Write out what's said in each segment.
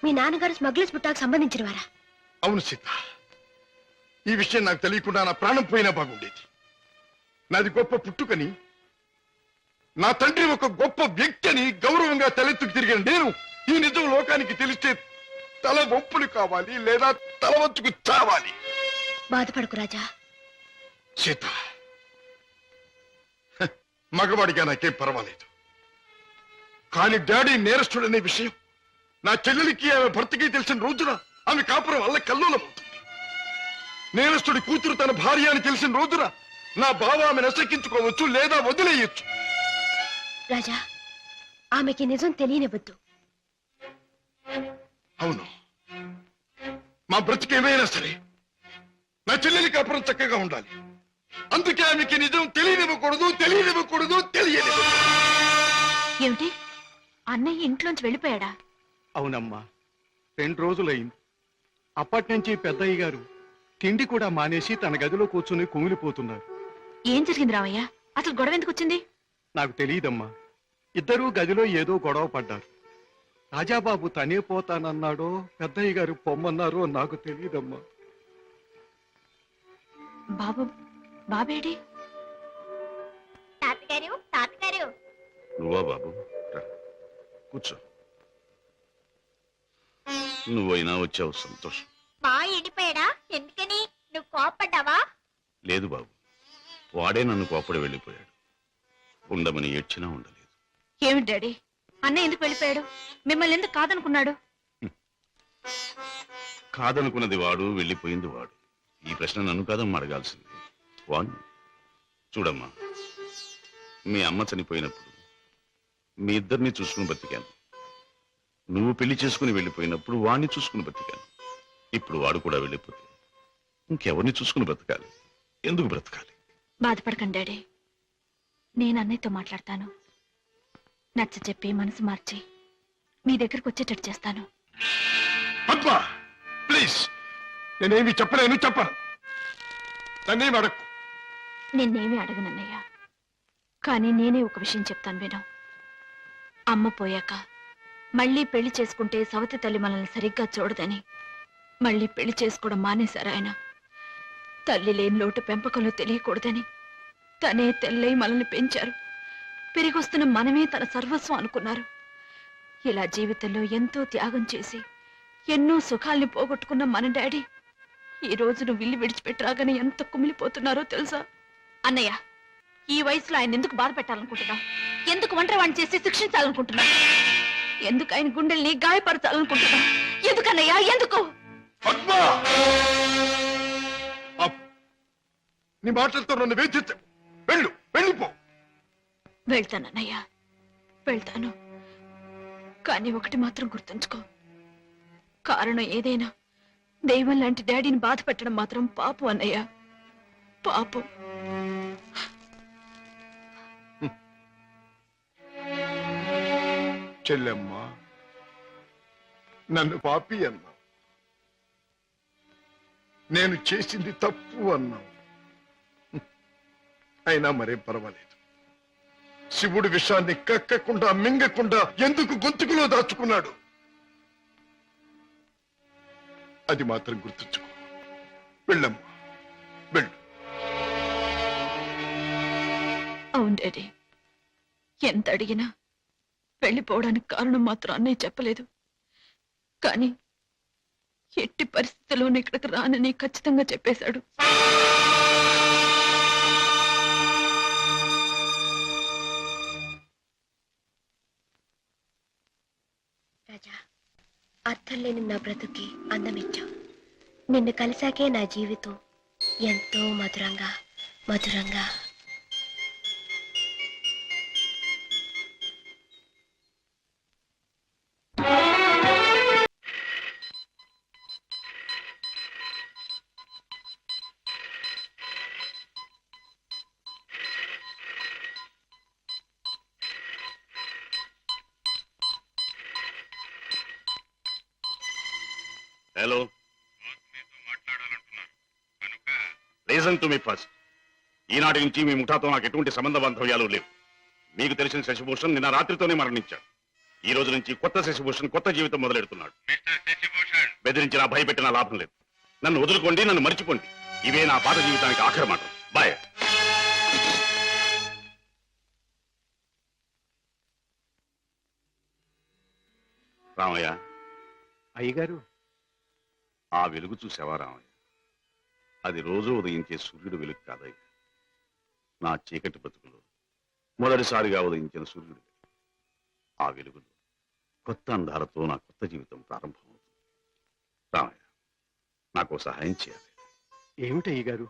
మీ నాన్నగారు స్మగ్లర్స్ బుట్టాకు సంబంధించిన వారా? అవును సీత, ఈ విషయం నాకు తెలియకుండా నా ప్రాణం పోయినా బాగుండేది. నాది గొప్ప పుట్టుకని, నా తండ్రి ఒక గొప్ప వ్యక్తి అని గౌరవంగా తలెత్తుకు తిరిగిన నేను ఈ నిజం లోకానికి తెలిస్తే తల ఒప్పులు కావాలి లేదా తల వంచుకు చావాలి. బాధపడకు రాజా. సీత, మగవాడిగా నాకేం పర్వాలేదు, కానీ డాడీ నేరస్తుడనే విషయం నా చెల్లెలికి ఆమె భర్తకి తెలిసిన రోజున ఆమె కాపురం వల్ల కల్లోలమవుతుంది. నేరస్తుడి కూతురు తన భార్య అని తెలిసిన రోజున నా బావ ఆమె నశకించుకోవచ్చు లేదా వదిలేయచ్చు. రాజా, ఆమెకి నిజం తెలియనివ్వద్దు. అవును, మా బ్రతికేమైనా సరే నా చెల్లెలి కాపురం చక్కగా ఉండాలి. అందుకే ఆమెకి నిజం తెలియనివ్వకూడదు. ఏమిటి, అన్నయ్య ఇంట్లోంచి వెళ్ళిపోయాడా? అవునమ్మా, 2 రోజులైంది. అప్పటి నుంచి పెద్దయ్య గారు తిండి కూడా మానేసి తన గదిలో కూర్చుని కుమిలిపోతున్నారు. ఏం జరిగింది రామయ్య? అసలు గొడవ ఎందుకు వచ్చింది? నాకు తెలియదమ్మా. ఇద్దరూ గదిలో ఏదో గొడవ పడ్డారు. రాజాబాబు తనే పోతానన్నాడో పెద్దయ్య గారు పొమ్మన్నారో నాకు తెలియదమ్మా. బాబు, బాబేడి? తాతగారు నువ్వా బాబు? కూర్చో. నువ్వైనా వచ్చావు, సంతోషం. మా ఎండిపోయాడా? ఎందుకని? నువ్వు కోపడ్డావా? లేదు బాబు, వాడే నన్ను కోపడి వెళ్ళిపోయాడు. ఉండమని ఏడ్చినా ఉండలేదు. ఏమిటి డాడీ, అన్నయ్య ఎందుకు వెళ్ళిపోయాడు? మిమ్మల్ని ఎందుకు కాదనుకున్నాడు? కాదనుకున్నది వాడు, వెళ్ళిపోయింది వాడు. ఈ ప్రశ్న నన్ను కాదమ్మా అడగాల్సింది, వాణ్ణి. చూడమ్మా, మీ అమ్మ చనిపోయినప్పుడు మీ ఇద్దరిని చూసుకుని బతికాను. నువ్వు పెళ్లి చేసుకుని వెళ్ళిపోయినప్పుడు వాణ్ణి చూసుకుని బతికాను. ఇప్పుడు వాడు కూడా వెళ్ళిపోతే ఇంకెవరిని చూసుకుని బ్రతకాలి? ఎందుకు బ్రతకాలి? బాధపడకండి డాడీ, నేను అన్నయ్యతో మాట్లాడతాను. నచ్చ చెప్పి మనసు మార్చి మీ దగ్గరకు వచ్చేటట్టు చేస్తాను. పద్మ, ప్లీజ్, నేనేమి చెప్పలేను, చెప్పను. నన్నేమి అడగకు. నిన్నేమీ అడగనన్నయ్య, కానీ నేనే ఒక విషయం చెప్తాను విను. అమ్మ పోయాక మళ్ళీ పెళ్లి చేసుకుంటే సవతి తల్లి మనల్ని సరిగ్గా చూడదని మళ్ళీ పెళ్లి చేసుకోవడం మానేశారు ఆయన. తల్లి లేని లోటు పెంపకంలో తెలియకూడదని తనే తెల్లై మనల్ని పెంచారు. పెరిగొస్తున్న మనమే తన సర్వస్వం అనుకున్నారు. ఇలా జీవితంలో ఎంతో త్యాగం చేసి ఎన్నో సుఖాల్ని పోగొట్టుకున్న మన డాడీ ఈ రోజు నువ్వు ఇల్లు విడిచిపెట్టి రాగానే ఎంత కుమిలిపోతున్నారో తెలుసా? అన్నయ్య, ఈ వయసులో ఆయన ఎందుకు బాధ పెట్టాలనుకుంటున్నావు? ఎందుకు ఒంటరివాణ్ణి చేసి శిక్షించాలనుకుంటున్నావు? ఎందుకు ఆయన గుండెల్ని గాయపరచాలనుకుంటున్నావు? ఎందుకన్నయ్యా, ఎందుకు? నీ మాటలతో నన్ను వేధించకు. వెళ్ళిపో. వెళ్తానన్నయ్యా, వెళ్తాను. కానీ ఒకటి మాత్రం గుర్తుంచుకో, కారణం ఏదైనా దైవం లాంటి డాడీని బాధ పెట్టడం మాత్రం పాపం అన్నయ్య, పాపం. చెల్లెమ్మ, నన్ను పాపి అన్నా, నేను చేసింది తప్పు అన్నావు. అయినా మరేం పర్వాలేదు. శివుడు విషాన్ని కక్కకుండా మింగకుండా ఎందుకు గొంతుకులో దాచుకున్నాడు? అది మాత్రం గుర్తుంచుకో. వెళ్ళమ్మా, వెళ్ళు. అవును డాడీ, ఎంత అడిగినా వెళ్ళిపోవడానికి కారణం మాత్రం అన్నయ్య చెప్పలేదు. కానీ ఎట్టి పరిస్థితుల్లోనూ ఇక్కడికి రానని ఖచ్చితంగా చెప్పేశాడు. రాజా, అర్థం లేని నా బ్రతుకి అందమిచ్చావు. నిన్ను కలిసాకే నా జీవితం ఎంతో మధురంగా మధురంగా. Hello, reason to me first. ఈనాటి నుంచి మీ ముఠాతో నాకు ఎటువంటి సంబంధ బాంధవ్యాలు లేవు. మీకు తెలిసిన శశిభూషణ్ నిన్న రాత్రితోనే మరణించాడు. ఈ రోజు నుంచి కొత్త శశిభూషణ్ కొత్త జీవితం మొదలెడుతున్నాడు. బెదిరించినా భయపెట్టినా లాభం లేదు. నన్ను వదులుకోండి, నన్ను మర్చిపోండి. ఇవే నా పాత జీవితానికి ఆఖరి మాట. బాయ్. రామయ్య, అయ్యగారు, ఆ వెలుగు చూసావా రామయ్య? అది రోజు ఉదయించే సూర్యుడు వెలుగు కాదయ్య. నా చీకటి బతుకులో మొదటిసారిగా ఉదయించిన సూర్యుడు. ఆ వెలుగులో కొత్త అందాలతో నా కొత్త జీవితం ప్రారంభమవుతుంది. రామయ్య, నాకు సహాయం చేయాలి. ఏమిటి అయ్యగారు?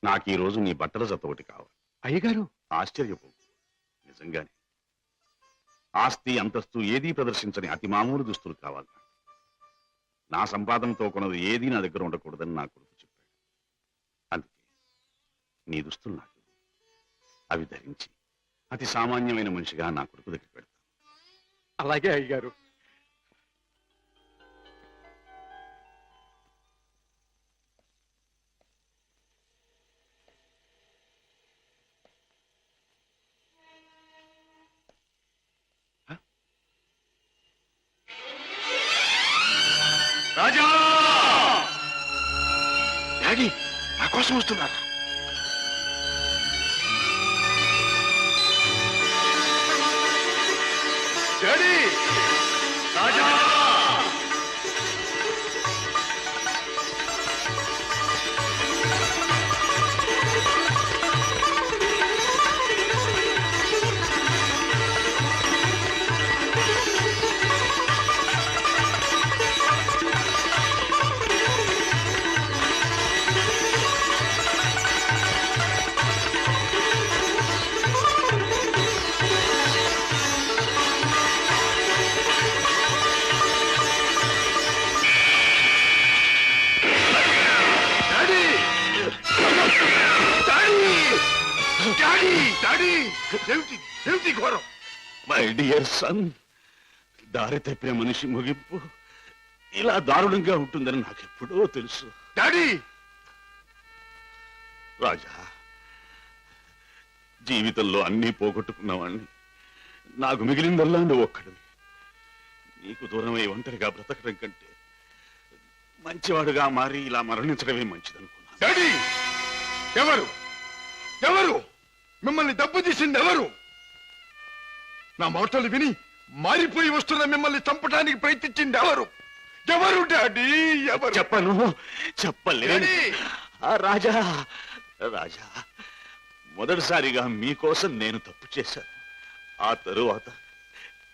నాకు ఈ రోజు నీ బట్టల జత ఒకటి కావాలి. అయ్యగారు, ఆశ్చర్యపోకు, నిజంగానే. ఆస్తి అంతస్తు ఏదీ ప్రదర్శించని అతి మామూలు దుస్తులు కావాలి. నా సంపాదనతో కొన్నది ఏదీ నా దగ్గర ఉండకూడదని నా కొడుకు చెప్పాడు. అందుకే నీ దుస్తులు నాకు అవి ధరించి అతి సామాన్యమైన మనిషిగా నా కొడుకు దగ్గర పెడతాను. అలాగే అయ్యగారు. రాజా! డాడీ, నా కోసం వస్తున్నారా? డాడీ! రాజా! ఏమిటి ఘోరం? మై డియర్ సన్, దారి తప్పిన మనిషి ముగింపు ఇలా దారుణంగా ఉంటుందని నాకెప్పుడో తెలుసు. డాడీ! రాజా, జీవితంలో అన్నీ పోగొట్టుకున్నవాణ్ణి. నాకు మిగిలిందల్లా నువ్వు ఒక్కడివి. నీకు దూరమై ఒంటరిగా బ్రతకడం కంటే మంచివాడుగా మారి ఇలా మరణించడమే మంచిదనుకున్నాను. డాడీ! ఎవరు ఎవరు మిమ్మల్ని దెబ్బతీసింది? ఎవరు? నా మాటలు విని మారిపోయి వస్తున్న మిమ్మల్ని చంపడానికి ప్రయత్నించింది ఎవరు? ఎవరు డాడీ? ఎవరు? చెప్పను, చెప్పలేను. డాడీ! రాజా, రాజా, మొదటిసారిగా మీకోసం నేను తప్పు చేశాను. ఆ తరువాత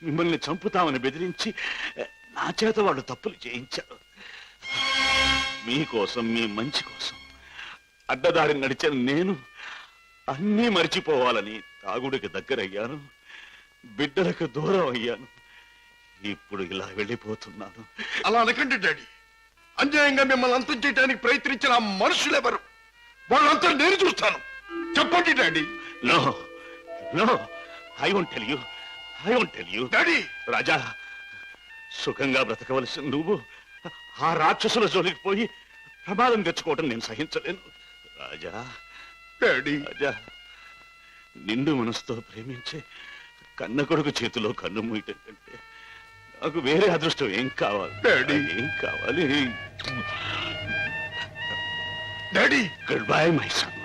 మిమ్మల్ని చంపుతామని బెదిరించి నా చేత వాళ్ళు తప్పులు చేయించారు. మీకోసం, మీ మంచి కోసం అడ్డదారి నడిచిన నేను అన్నీ మర్చిపోవాలని తాగుడికి దగ్గరయ్యాను, బిడ్డలకు దూరం అయ్యాను. ఇప్పుడు ఇలా వెళ్ళిపోతున్నాను. అలా అనకండి డాడీ. అన్యాయంగా మిమ్మల్ని అంతం చేయడానికి ప్రయత్నించిన ఆ మనుషులెవరు? వాళ్ళంతా నేను చూస్తాను. చెప్పండి daddy. No no, I won't tell you, I won't tell you. Daddy! Raja, సుఖంగా బ్రతకవలసిన నువ్వు ఆ రాక్షసుల జోలికి పోయి ప్రమాదం తెచ్చుకోవటం నేను సహించలేను. రాజా, డాడీ! రాజా, నిండు మనసుతో ప్రేమించే కన్న కొడుకు చేతిలో కన్ను మూయటం కంటే నాకు వేరే అదృష్టం ఏం కావాలి? డాడీ! ఏం కావాలి? Daddy! Goodbye my son.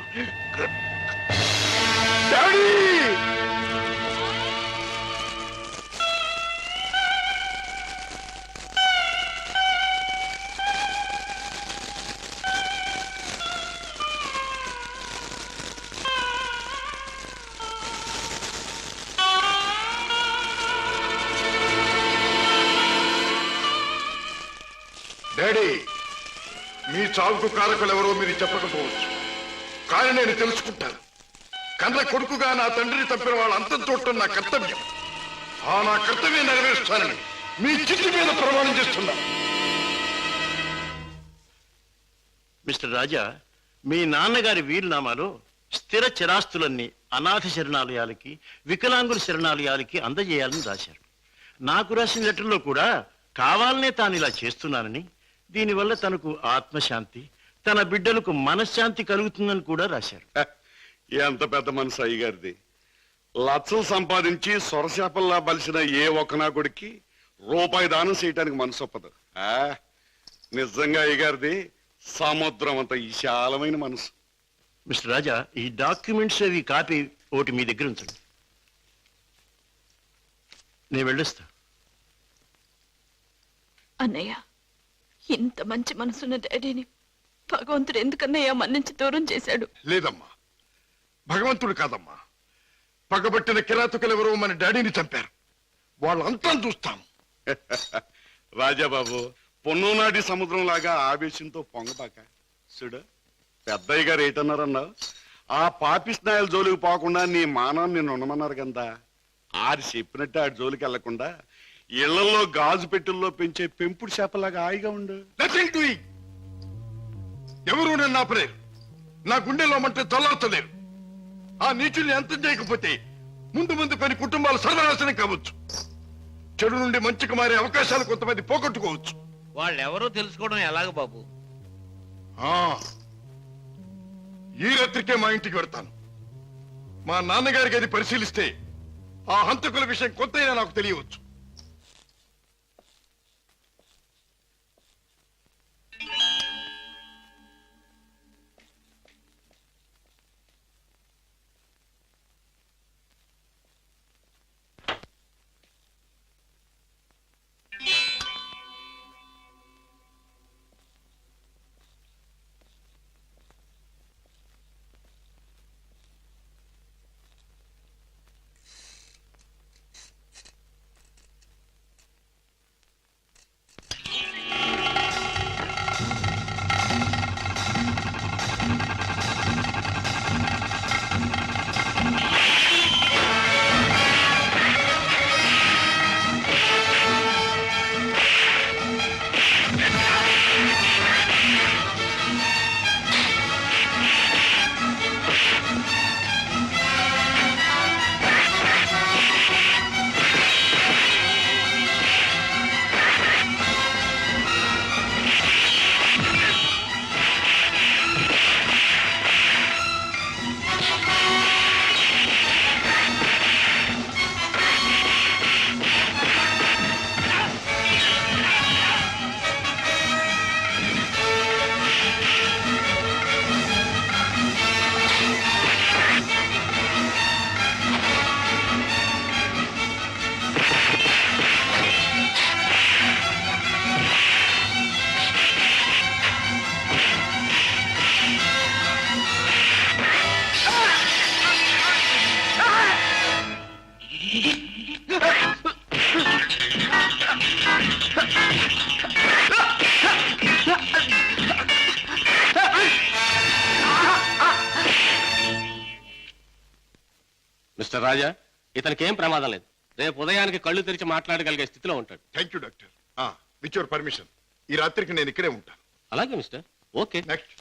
Daddy! Daddy, మీ చావుకు కారకులెవరో మీరు చెప్పకపోవచ్చు, కానీ నేను తెలుసుకుంటాను. కన్న కొడుకుగా నా తండ్రిని తప్పిన వాళ్ళ అంతం చూడటం నా కర్తవ్యం. ఆ నా కర్తవ్యం నెరవేరుస్తానని మీ చిట్టి మీద ప్రమాణం చేస్తున్నా. మిస్టర్ రాజా, మీ నాన్నగారి వీలునామాలో స్థిర చిరాస్తులన్నీ అనాథ శరణాలయాలకి, వికలాంగుల శరణాలయాలకి అందజేయాలని రాశారు. నాకు రాసిన లెటర్లో కూడా కావాలనే తాను ఇలా చేస్తున్నానని, దీనివల్ల తనకు ఆత్మశాంతి, తన బిడ్డలకు మనశ్శాంతి కలుగుతుందని కూడా రాశారు. ఎంత పెద్ద మనసు అయ్యగారిది. లక్షలు సంపాదించి సొరచేపల్లా బలిసిన ఏ ఒక్క నా కొడుక్కి రూపాయి దానం చేయటానికి మనసు ఒప్పదు. నిజంగా అయ్యగారిది సముద్రం అంత విశాలమైన మనసు. మిస్టర్ రాజా, ఈ డాక్యుమెంట్స్ అవి కాపీ ఒకటి మీ దగ్గర ఉంచండి. నేను వెళ్ళొస్తా. అన్నయ్య, ఇంత మంచి మనసున్న డాడీని భగవంతుడు ఎందుకన్నయ్య మన్నించి దూరం చేశాడు? లేదమ్మా, భగవంతుడు కాదమ్మా, పగబట్టిన కిరాతకులెవరో మన డాడీని చంపారు. వాళ్ళంతా చూస్తాం. రాజాబాబు, పొన్నునాటి సముద్రం లాగా ఆవేశంతో పొంగబాక. చూడు, పెద్దయ్య గారు ఏటన్నారన్నా, ఆ పాపిస్నాయల జోలికి పోకుండా నీ మానాన్ని నిన్ను ఉండమన్నారు కదా. ఆడి చెప్పినట్టు ఆడి జోలికి వెళ్లకుండా ఇళ్లలో గాజు పెట్టెల్లో పెంచే పెంపుడు చేపలాగా హాయిగా ఉండు. Nothing doing. ఎవరు నన్ను ఆపలేరు. నా గుండెలో మంటే చల్లార్చలేరు. ఆ నీచుల్ని అంతం చేయకపోతే ముందు ముందు కొన్ని కుటుంబాలు సర్వనాశనం కావచ్చు. చెడు నుండి మంచికి మారే అవకాశాలు కొంతమంది పోగొట్టుకోవచ్చు. వాళ్ళెవరో తెలుసుకోవడం ఎలాగ బాబు? ఈ రాత్రికే మా ఇంటికి వెళ్తాను. మా నాన్నగారికి అది పరిశీలిస్తే ఆ హంతకుల విషయం కొంతైనా నాకు తెలియవచ్చు. మిస్టర్ రాజా, ఇతనికి ఏం ప్రమాదం లేదు. రేపు ఉదయానికి కళ్ళు తెరిచి మాట్లాడగలిగే స్థితిలో ఉంటాడు. Thank you doctor. With your permission ఈ రాత్రికి నేను ఇక్కడే ఉంటాను. అలాగే మిస్టర్. ఓకే. నెక్స్ట్.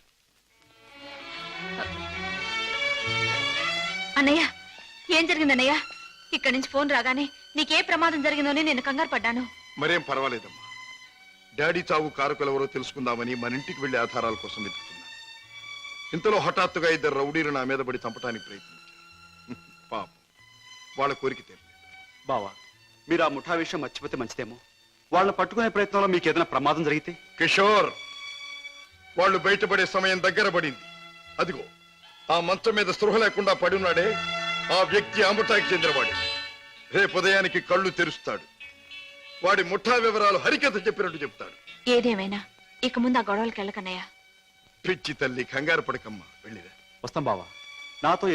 అన్నయ్య, ఏం జరిగిందన్నయ్య? ఇక్కడి నుంచి ఫోన్ రాగానే నీకే ప్రమాదం జరిగిందని నేను కంగారు పడ్డాను. మరేం పర్వాలేదమ్మా. డాడీ చావు కారకులెవరో తెలుసుకుందామని మన ఇంటికి వెళ్లి ఆధారాల కోసం వెతుకుతున్నాను. ఇంతలో హఠాత్తుగా ఇద్దరు రౌడీలు నా మీద పడి చంపడానికి ప్రయత్నించారు. పాపం, వాళ్ళ కోరిక తీరలేదు. బావా, మీరు ఆ ముఠా విషయం మర్చిపోతే మంచిదేమో. వాళ్ళని పట్టుకునే ప్రయత్నంలో మీకు ఏదైనా ప్రమాదం జరిగితే? కిషోర్, వాళ్ళు బయటపడే సమయం దగ్గర పడింది. అదిగో ఆ మంచం మీద స్పృహ లేకుండా పడి ఉన్నాడే, ఆ వ్యక్తి ఆ ముఠాకి చెందినవాడే. రేపు ఉదయానికి కళ్ళు తెరుస్తాడు. వాడి ముఠా వివరాలు హరికథ చెప్పినట్టు చెప్తాడు. ఏదేమైనా ఇక ముందు ఆ గొడవలకు వెళ్ళకన్నయ్య. పిచ్చి తల్లి, కంగారు పడకమ్మా, వెళ్ళిరా. వస్తాం బావా. నాతో